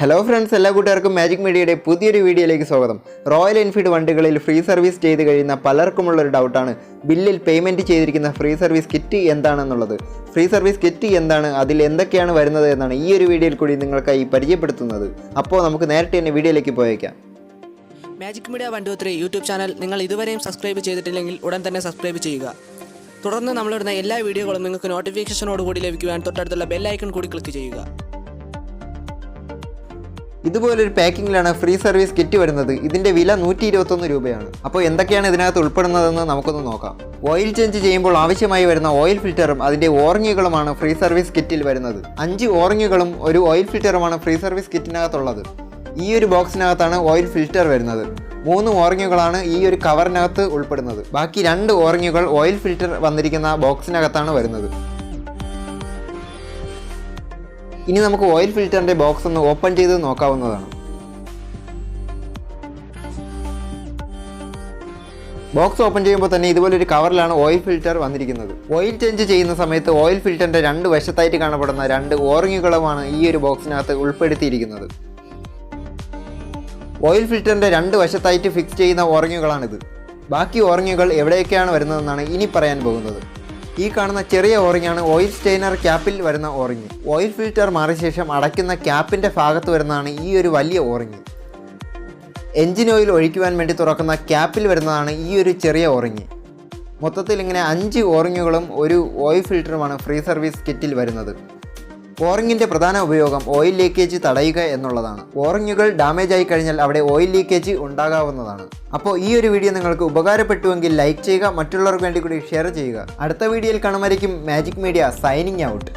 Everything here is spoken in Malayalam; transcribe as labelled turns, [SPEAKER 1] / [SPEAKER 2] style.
[SPEAKER 1] ഹലോ ഫ്രണ്ട്സ്, എല്ലാ കൂട്ടുകാർക്കും മാജിക് മീഡിയയുടെ പുതിയൊരു വീഡിയോയിലേക്ക് സ്വാഗതം. റോയൽ എൻഫീൽഡ് വണ്ടികളിൽ ഫ്രീ സർവീസ് ചെയ്ത് കഴിയുന്ന പലർക്കുമുള്ളൊരു ഡൗട്ടാണ് ബില്ലിൽ പേയ്മെൻറ്റ് ചെയ്തിരിക്കുന്ന ഫ്രീ സർവീസ് കിറ്റ് എന്താണെന്നുള്ളത്. ഫ്രീ സർവീസ് കിറ്റ് എന്താണ്, അതിൽ എന്തൊക്കെയാണ് വരുന്നത് എന്നാണ് ഈ ഒരു വീഡിയോയിൽ കൂടി നിങ്ങൾക്കായി പരിചയപ്പെടുത്തുന്നത്. അപ്പോൾ നമുക്ക് നേരിട്ട് തന്നെ വീഡിയോയിലേക്ക് പോയേക്കാം.
[SPEAKER 2] മാജിക് മീഡിയ 123 യൂട്യൂബ് ചാനൽ നിങ്ങൾ ഇതുവരെയും സബ്സ്ക്രൈബ് ചെയ്തിട്ടില്ലെങ്കിൽ ഉടൻ തന്നെ സബ്സ്ക്രൈബ് ചെയ്യുക. തുടർന്ന് നമ്മളിടുന്ന എല്ലാ വീഡിയോകളും നിങ്ങൾക്ക് നോട്ടിഫിക്കേഷനോടുകൂടി ലഭിക്കുവാൻ തൊട്ടടുത്തുള്ള ബെൽ ഐക്കൺ കൂടി ക്ലിക്ക് ചെയ്യുക.
[SPEAKER 1] ഇതുപോലൊരു പാക്കിങ്ങിലാണ് ഫ്രീ സർവീസ് കിറ്റ് വരുന്നത്. ഇതിൻ്റെ വില 121 രൂപയാണ്. അപ്പോൾ എന്തൊക്കെയാണ് ഇതിനകത്ത് ഉൾപ്പെടുന്നതെന്ന് നമുക്കൊന്ന് നോക്കാം. ഓയിൽ ചേഞ്ച് ചെയ്യുമ്പോൾ ആവശ്യമായി വരുന്ന ഓയിൽ ഫിൽറ്ററും അതിൻ്റെ ഓറിങ്ങുകളുമാണ് ഫ്രീ സർവീസ് കിറ്റിൽ വരുന്നത്. 5 ഓറിങ്ങുകളും ഒരു ഓയിൽ ഫിൽറ്ററുമാണ് ഫ്രീ സർവീസ് കിറ്റിനകത്തുള്ളത്. ഈ ഒരു ബോക്സിനകത്താണ് ഓയിൽ ഫിൽറ്റർ വരുന്നത്. 3 ഓറിങ്ങുകളാണ് ഈ ഒരു കവറിനകത്ത് ഉൾപ്പെടുന്നത്. ബാക്കി 2 ഓറിങ്ങുകൾ ഓയിൽ ഫിൽറ്റർ വന്നിരിക്കുന്ന ബോക്സിനകത്താണ് വരുന്നത്. ഇനി നമുക്ക് ഓയിൽ ഫിൽറ്ററിൻ്റെ ബോക്സ് ഒന്ന് ഓപ്പൺ ചെയ്ത് നോക്കാവുന്നതാണ്. ബോക്സ് ഓപ്പൺ ചെയ്യുമ്പോൾ തന്നെ ഇതുപോലൊരു കവറിലാണ് ഓയിൽ ഫിൽറ്റർ വന്നിരിക്കുന്നത്. ഓയിൽ ചേഞ്ച് ചെയ്യുന്ന സമയത്ത് ഓയിൽ ഫിൽറ്ററിൻ്റെ 2 വശത്തായിട്ട് കാണപ്പെടുന്ന 2 ഓറിങ്ങുകളുമാണ് ഈ ഒരു ബോക്സിനകത്ത് ഉൾപ്പെടുത്തിയിരിക്കുന്നത്. ഓയിൽ ഫിൽറ്ററിൻ്റെ 2 വശത്തായിട്ട് ഫിക്സ് ചെയ്യുന്ന ഓറിങ്ങുകളാണിത്. ബാക്കി ഓറിങ്ങുകൾ എവിടെയൊക്കെയാണ് വരുന്നതെന്നാണ് ഇനി പറയാൻ പോകുന്നത്. ഈ കാണുന്ന ചെറിയ ഓറിങ്ങാണ് ഓയിൽ സ്റ്റെയിനർ ക്യാപ്പിൽ വരുന്ന ഓറിങ്. ഓയിൽ ഫിൽറ്റർ മാറിയ ശേഷം അടയ്ക്കുന്ന ക്യാപ്പിൻ്റെ ഭാഗത്ത് വരുന്നതാണ് ഈ ഒരു വലിയ ഓറിങ്. എൻജിൻ ഓയിൽ ഒഴിക്കുവാൻ വേണ്ടി തുറക്കുന്ന ക്യാപ്പിൽ വരുന്നതാണ് ഈ ഒരു ചെറിയ ഓറിങ്. മൊത്തത്തിൽ ഇങ്ങനെ 5 ഓറിങ്ങുകളും ഒരു ഓയിൽ ഫിൽറ്ററുമാണ് ഫ്രീ സർവീസ് കിറ്റിൽ വരുന്നത്. ഓറിങ്ങിൻ്റെ പ്രധാന ഉപയോഗം ഓയിൽ ലീക്കേജ് തടയുക എന്നുള്ളതാണ്. ഓറിങ്ങുകൾ ഡാമേജ് ആയി കഴിഞ്ഞാൽ അവിടെ ഓയിൽ ലീക്കേജ് ഉണ്ടാകാവുന്നതാണ്. അപ്പോൾ ഈ ഒരു വീഡിയോ നിങ്ങൾക്ക് ഉപകാരപ്പെട്ടുവെങ്കിൽ ലൈക്ക് ചെയ്യുക, മറ്റുള്ളവർക്ക് വേണ്ടി കൂടി ഷെയർ ചെയ്യുക. അടുത്ത വീഡിയോയിൽ കാണുമായിരിക്കും. Magic media signing out.